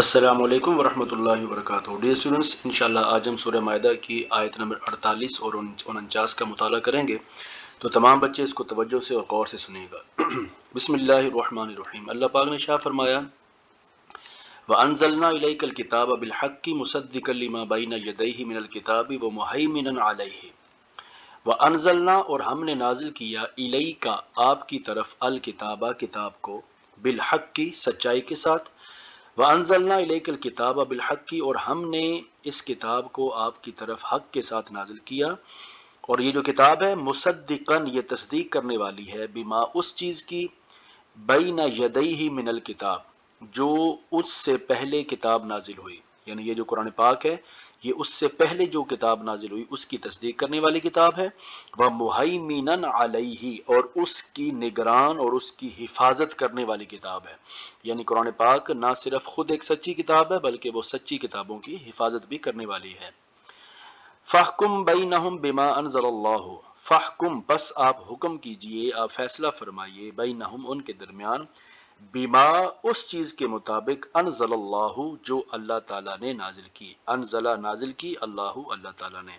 السلام علیکم ورحمۃ اللہ وبرکاتہ۔ ڈیئر اسٹوڈنٹس، انشاءاللہ آج ہم سورہ مائدہ کی آیت نمبر 48 اور 49 کا مطالعہ کریں گے، تو تمام بچے اس کو توجہ سے اور غور سے سنیں گا۔ بسم اللہ الرحمن الرحیم۔ اللہ پاک نے شاہ فرمایا وَأَنزَلْنَا إِلَيْكَ الْكِتَابَ بِالْحَقِّ مُصَدِّقًا لِمَا بَيْنَ يَدَيْهِ مِنَ الْكِتَابِ وَمُهَيْمِنًا عَلَيْهِ۔ وَأَنزَلْنَا اور ہم نے نازل کیا إِلَيْكَ آپ کی طرف الکتابہ کتاب کو بالحق سچائی کے ساتھ، وَأَنزَلْنَا إِلَيْكَ الْكِتَابَ بِالْحَقِّ اور ہم نے اس کتاب کو آپ کی طرف حق کے ساتھ نازل کیا، اور یہ جو کتاب ہے مصدقاً یہ تصدیق کرنے والی ہے، بما اس چیز کی، بین یدیہ من الکتاب جو اس سے پہلے کتاب نازل ہوئی، یعنی یہ جو قرآن پاک ہے یہ اس سے پہلے جو کتاب نازل ہوئی اس کی تصدیق کرنے والی کتاب ہے، وَمُهَيْمِنًا عَلَيْهِ اور اس کی نگران اور اس کی حفاظت کرنے والی کتاب ہے، یعنی قرآن پاک نہ صرف خود ایک سچی کتاب ہے بلکہ وہ سچی کتابوں کی حفاظت بھی کرنے والی ہے۔ فَاحْكُم بَيْنَهُم بِمَا أَنزَلَ اللَّهُ فَاحْكُم پس آپ حکم کیجئے، آپ فیصلہ فرمائیے، بینہم ان کے درمیان، بما اس چیز کے مطابق، انزل اللہ جو اللہ تعالیٰ نے نازل کی، انزلہ نازل کی، اللہ تعالیٰ نے،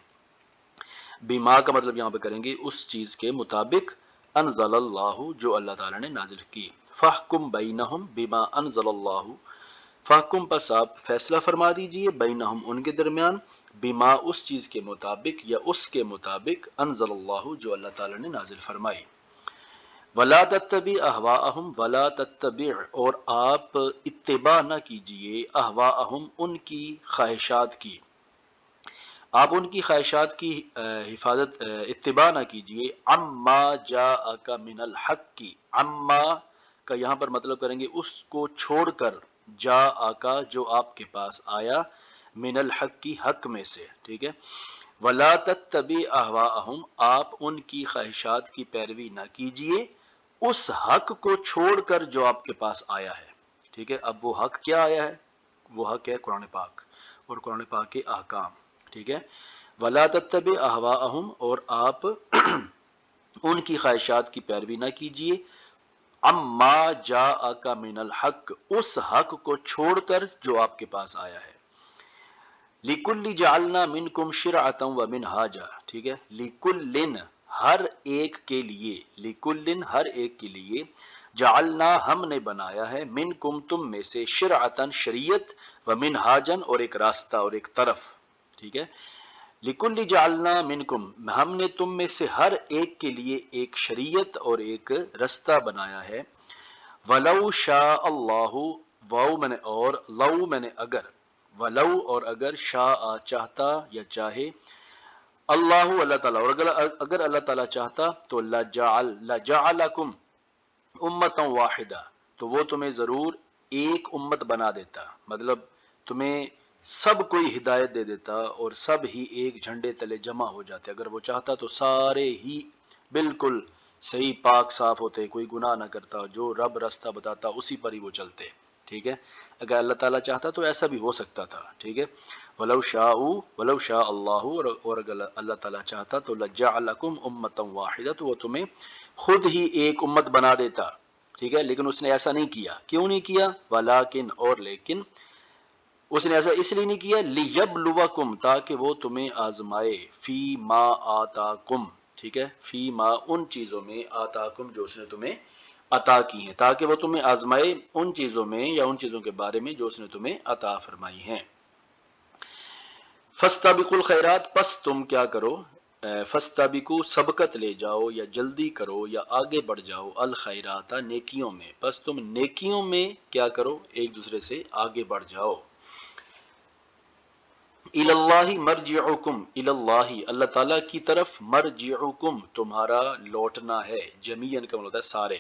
بما کا مطلب یہاں پہ کریں گے اس چیز کے مطابق، انزل اللہ جو اللہ تعالیٰ نے نازل کی، فَاحْكُم بَيْنَهُم بِمَا أَنزَلَ اللَّهُ فَاحْكُم پس آپ فیصلہ فرما دیجئے، بینہم ان کے درمیان، بما اس چیز کے مطابق یا اس کے مطابق، انزل اللہ جو اللہ تعالیٰ نے نازل فرمائی، وَلَا تَتَّبِعْ أَهْوَاءَهُمْ وَلَا تَتَّبِعْ اور آپ اتباع نہ کیجئے، أَهْوَاءَهُمْ ان کی خواہشات کی، آپ ان کی خواہشات کی اتباع نہ کیجئے، عما جاءک من الحق عما کا یہاں پر مطلب کریں گے اس کو چھوڑ کر، جاءک جو آپ کے پاس آیا، من الحق کی حق میں سے، ٹھیک ہے، ولا تتبع اہواءہم آپ ان کی خواہشات کی پیروی نہ کیجئے اس حق کو چھوڑ کر جو آپ کے پاس آیا ہے، ٹھیک ہے۔ اب وہ حق کیا آیا ہے؟ وہ حق ہے قرآن پاک اور قرآن پاک کے احکام، ٹھیک ہے۔ ولا تتبع اہواءہم اور آپ ان کی خواہشات کی پیروی نہ کیجئے، عما جاءک من الحق اس حق کو چھوڑ کر جو آپ کے پاس آیا ہے، لِكُلِّ جَعَلْنَا مِنْكُمْ شِرْعَةً وَمِنْهَاجًا، ٹھیک ہے، لِكُلٍّ ہر ایک کے لیے، لِكُلٍّ ہر ایک کے لیے، جعلنا ہم نے بنایا ہے، منکم تم میں سے، شرعتاً شریعت، ومنہاجاً اور ایک راستہ اور ایک طرف، ٹھیک ہے، لِكُلِّ جَعَلْنَا مِنْكُمْ ہم نے تم میں سے ہر ایک کے لیے ایک شریعت اور ایک رستہ بنایا ہے، وَلَوْ شَاءَ اللَّهُ واو میں نے اور، لو میں نے اگر، ولو اور اگر، شاء چاہتا یا چاہے، اللہ اللہ تعالیٰ اور اگر اللہ تعالیٰ چاہتا تو لجعلکم امتا واحدہ تو وہ تمہیں ضرور ایک امت بنا دیتا، مطلب تمہیں سب کوئی ہدایت دے دیتا اور سب ہی ایک جھنڈے تلے جمع ہو جاتے، اگر وہ چاہتا تو سارے ہی بالکل صحیح پاک صاف ہوتے، کوئی گناہ نہ کرتا، جو رب راستہ بتاتا اسی پر ہی وہ چلتے، ٹھیک ہے۔ اگر اللہ تعالیٰ چاہتا تو ایسا بھی ہو سکتا تھا، ٹھیک ہے۔ ولو شاء اللہ اور اگر اللہ تعالیٰ چاہتا تو لجعلکم امتا واحدہ تو وہ تمہیں خود ہی ایک امت بنا دیتا، ٹھیک ہے، لیکن اس نے ایسا نہیں کیا، کیوں نہیں کیا؟ ولیکن اور لیکن اس نے ایسا اس لیے نہیں کیا، لیبلوکم تاکہ وہ تمہیں آزمائے، فی ما آتاکم، ٹھیک ہے، فی ما ان چیزوں میں، آتاکم جو اس نے تمہیں عطا کی ہیں، تاکہ وہ تمہیں آزمائے ان چیزوں میں یا ان چیزوں کے بارے میں جو اس نے تمہیں عطا فرمائی ہیں۔ فاستبقوا الخیرات پس تم کیا کرو، فاستبقوا سبقت لے جاؤ یا جلدی کرو یا آگے بڑھ جاؤ، الخیرات نیکیوں میں، پس تم نیکیوں میں کیا کرو، ایک دوسرے سے آگے بڑھ جاؤ۔ الاللہ مرجعکم، الاللہ اللہ تعالیٰ کی طرف، مرجعکم تمہارا لوٹنا ہے، جمیعاً کا مطلب ہوتا ہے سارے،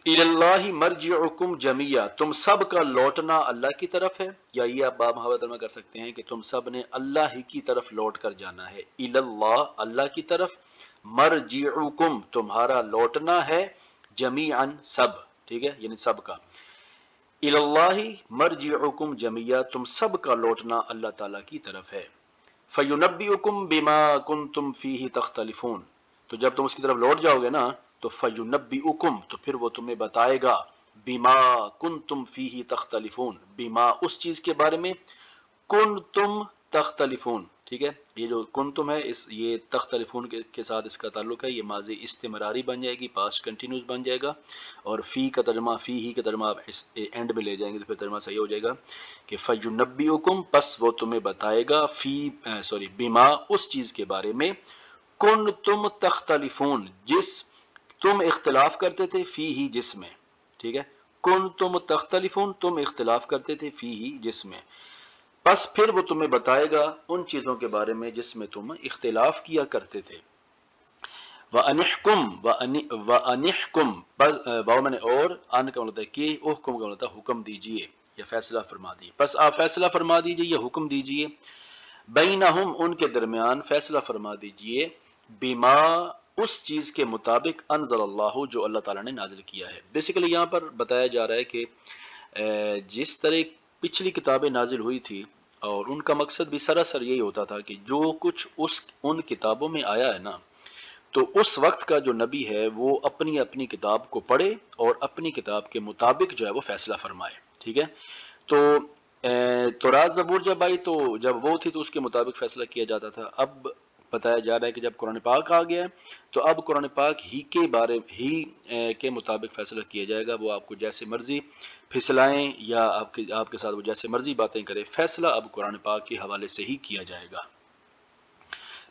الاللہ مرجعکم جمیعا تم سب کا لوٹنا اللہ کی طرف ہے، یا یہ آپ باب محاورہ ترجمہ کر سکتے ہیں کہ تم سب نے اللہ ہی کی طرف لوٹ کر جانا ہے، الاللہ اللہ کی طرف، مرجعکم تمہارا لوٹنا ہے، جمیعاً سب، ٹھیک ہے، یعنی سب کا، الاللہ مرجعکم جمیعا تم سب کا لوٹنا اللہ تعالیٰ کی طرف ہے، فینبئکم بما کنتم فیہ تختلفون تو جب تم اس کی طرف لوٹ جاؤ گے نا تو فینبئکم تو پھر وہ تمہیں بتائے گا، बिमा कुंतुम फीही तख्तलिफून, बिमा उस चीज के बारे में, कुंतुम तख्तलिफून, ठीक है। ये जो कुंतुम है इस ये तख्तलिफून के साथ इसका ताल्लुक है, ये माजी इस्तिमरारी बन जाएगी, पास्ट कंटिन्यूस बन जाएगा। और फी का तर्जमा, फी ही का तर्जमा आप इस एंड में ले जाएंगे तो फिर तर्जमा सही हो जाएगा कि फयुनब्बिउकुम, बस वो तुम्हें बताएगा, बिमा उस चीज के बारे में, कुंतुम तख्तलिफून जिस तुम इख्तिलाफ करते थे, फी ही जिसमें, ठीक है। कुंतुम तख्तलिफून तुम इख्तिलाफ करते थे, फी ही जिसमें, बस फिर वो तुम्हें बताएगा उन चीजों के बारे में जिसमें तुम इख्तिलाफ किया करते थे। व अनिहकुम, बस वाव मैंने और, अन का मतलब है कि, हुक्म का मतलब हुक्म दीजिए या फैसला फरमा दीजिए, बस आप फैसला फरमा दीजिए या हुक्म दीजिए, बैनहुम उनके दरमियान फैसला फरमा दीजिए, बिमा उस चीज के मुताबिक, अनज़लल्लाहु जो अल्लाह ताला ने नाजिल किया है। बेसिकली यहाँ पर बताया जा रहा है कि जिस तरह पिछली किताबें नाजिल हुई थी और उनका मकसद भी सरासर यही होता था कि जो कुछ उन किताबों में आया है ना, तो उस वक्त का जो नबी है वो अपनी अपनी किताब को पढ़े और अपनी किताब के मुताबिक जो है वो फैसला फरमाए, ठीक है। तो तौरात ज़बूर जब आई तो जब वो थी तो उसके मुताबिक फैसला किया जाता था। अब बताया जा रहा है कि जब कुरान पाक आ गया है तो अब कुरान पाक ही के बारे ही के मुताबिक फैसला किया जाएगा। वो आपको जैसे मर्जी फिसलाएं या आपके साथ वो जैसे मर्जी बातें करे, फैसला अब कुरान पाक के हवाले से ही किया जाएगा।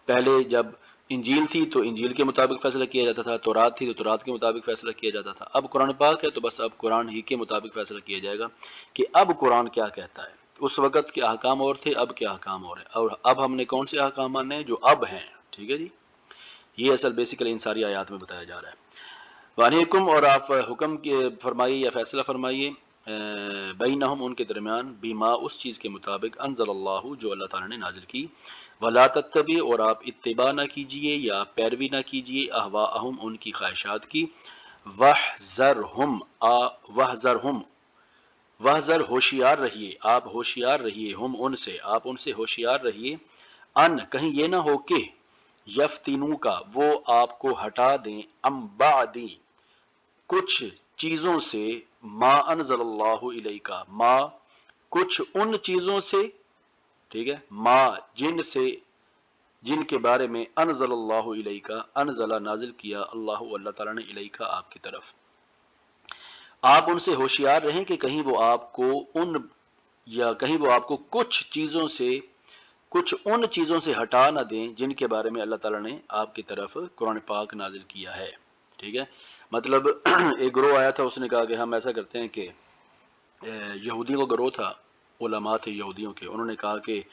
पहले जब इंजील थी तो इंजील के मुताबिक फैसला किया जाता था, तौरात थी तो तौरात के मुताबिक फैसला किया जाता था। अब कुरान पाक है तो बस अब कुरान ही के मुताबिक फैसला किया जाएगा कि अब कुरान क्या कहता है। उस वक़्त के अहकाम और थे, अब के अहकाम और है, और अब हमने कौन से अहकाम मानने हैं जो अब हैं, ठीक है जी। ये असल बेसिकली इन सारी आयात में बताया जा रहा है। वानिकुम और आप हुक्म के फरमाइए या फैसला फरमाइए, बैनहुम उनके दरमियान, बीमा उस चीज़ के मुताबिक, अनज़लल्लाहु जो अल्लाह ताला ने नाजिल की, वला तत्तबी और आप इत्तिबा ना कीजिए या पैरवी ना कीजिए, अहवाअहुम उनकी ख्वाहिशात की, वहज़रहुम वहज़र होशियार रहिए, आप होशियार रहिए, हम उनसे, आप उनसे होशियार रहिए, अन कहीं ये ना हो कि यफ्तिनू का वो आपको हटा दें, अम्बादी कुछ चीजों से, मा अनज़लल्लाहु इलैका मा कुछ उन चीजों से, ठीक है, मा जिनके बारे में, अनज़लल्लाहु इलैका अनज़ला नाजिल किया अल्लाह ताला ने, इलैका आपकी तरफ, आप उनसे होशियार रहें कि कहीं वो आपको कुछ उन चीजों से हटा ना दें जिनके बारे में अल्लाह ताला ने आपकी तरफ कुरान पाक नाजिल किया है, ठीक है। मतलब एक ग्रोह आया था, उसने कहा कि हम ऐसा करते हैं कि यहूदियों का ग्रोह था, उलमा थे यहूदियों के, उन्होंने कहा कि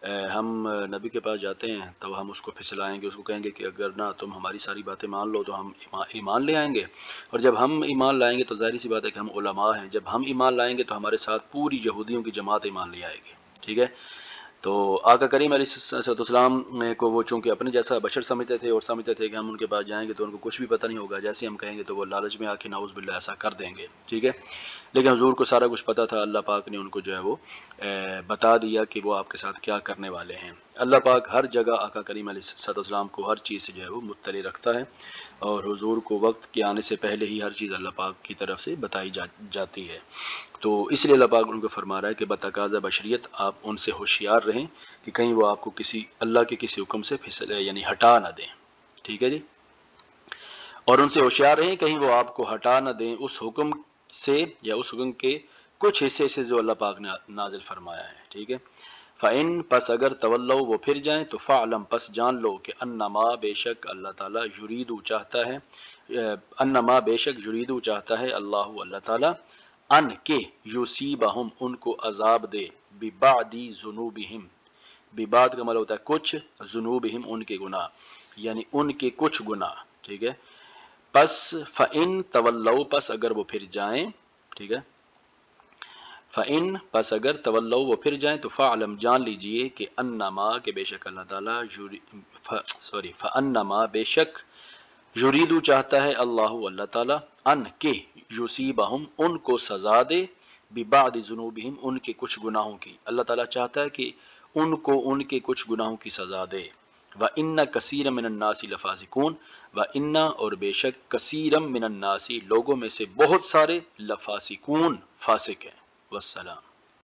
हम नबी के पास जाते हैं तब हम उसको फिसलाएंगे, उसको कहेंगे कि अगर ना तुम हमारी सारी बातें मान लो तो हम ईमान ले आएंगे, और जब हम ईमान लाएंगे तो जाहिर सी बात है कि हम उलमा हैं, जब हम ईमान लाएंगे तो हमारे साथ पूरी यहूदियों की जमात ईमान ले आएगी, ठीक है। तो आका करीम अलैहिस्सलाम को वो चूँकि अपने जैसा बशर समझते थे और समझते थे कि हम उनके पास जाएंगे तो उनको कुछ भी पता नहीं होगा, जैसे हम कहेंगे तो वो लालच में आके नाउज़ बिल्लाह ऐसा कर देंगे, ठीक है। लेकिन हुजूर को सारा कुछ पता था, अल्लाह पाक ने उनको जो है वो बता दिया कि वो आपके साथ क्या करने वाले हैं। अल्लाह पाक हर जगह आका करीम अलैहिस्सलाम को हर चीज़ से जो है वो मुत्तली रखता है, और हुजूर को वक्त के आने से पहले ही हर चीज़ अल्लाह पाक की तरफ से बताई जाती है। तो इसलिए अल्लाह पाक उनको फरमा रहा है कि बतकाज़ा बशरियत आप उनसे होशियार रहें कि कहीं वो आपको अल्लाह के किसी हुक्म से फिसले यानी हटा ना दें, ठीक है जी। और उनसे होशियार रहें कहीं वो आपको हटा ना दें उस हुक्म से या उस हुक्म के कुछ हिस्से से जो अल्लाह पाक ने नाजिल फरमाया है, ठीक है। फ़इन पस अगर तवल्लो वो फिर जाएं तो फ़अलम पस जान लो कि अन्नमा बेशक अल्लाह ताला युरीदु चाहता है, अन्नमा बेशक युरीदु चाहता है अल्लाह ताला, अन के युसीबहुम उनको अजाब दे, बिबादी जुनूबिहिम, बिबाद का मतलब होता है कुछ, जुनूबिहिम उनके गुनाह, यानी उनके कुछ गुनाह, ठीक है। पस फ़इन तवल्लौ पस अगर वो फिर जाएं, ठीक है, फ़इन पस अगर तवल्लौ वो फिर जाएं तो फ़अलम जान लीजिए कि अन्नमा के बेशक अल्लाह ताला फ़अन्नमा बेशक युरीदु चाहता है अल्लाह ताला, अन के युसीबहुम उनको सजा दे, बिबाद जुनूबिहिम उनके कुछ गुनाहों की, अल्लाह ताला चाहता है कि उनको उनके कुछ गुनाहों की सजा दे, وَإِنَّ كَثِيرًا مِنَ النَّاسِ لَفَاسِقُونَ وَإِنَّ اور بے شک کثیرم من الناس لوگوں میں سے بہت سارے لفاسقون فاسق ہیں۔ والسلام۔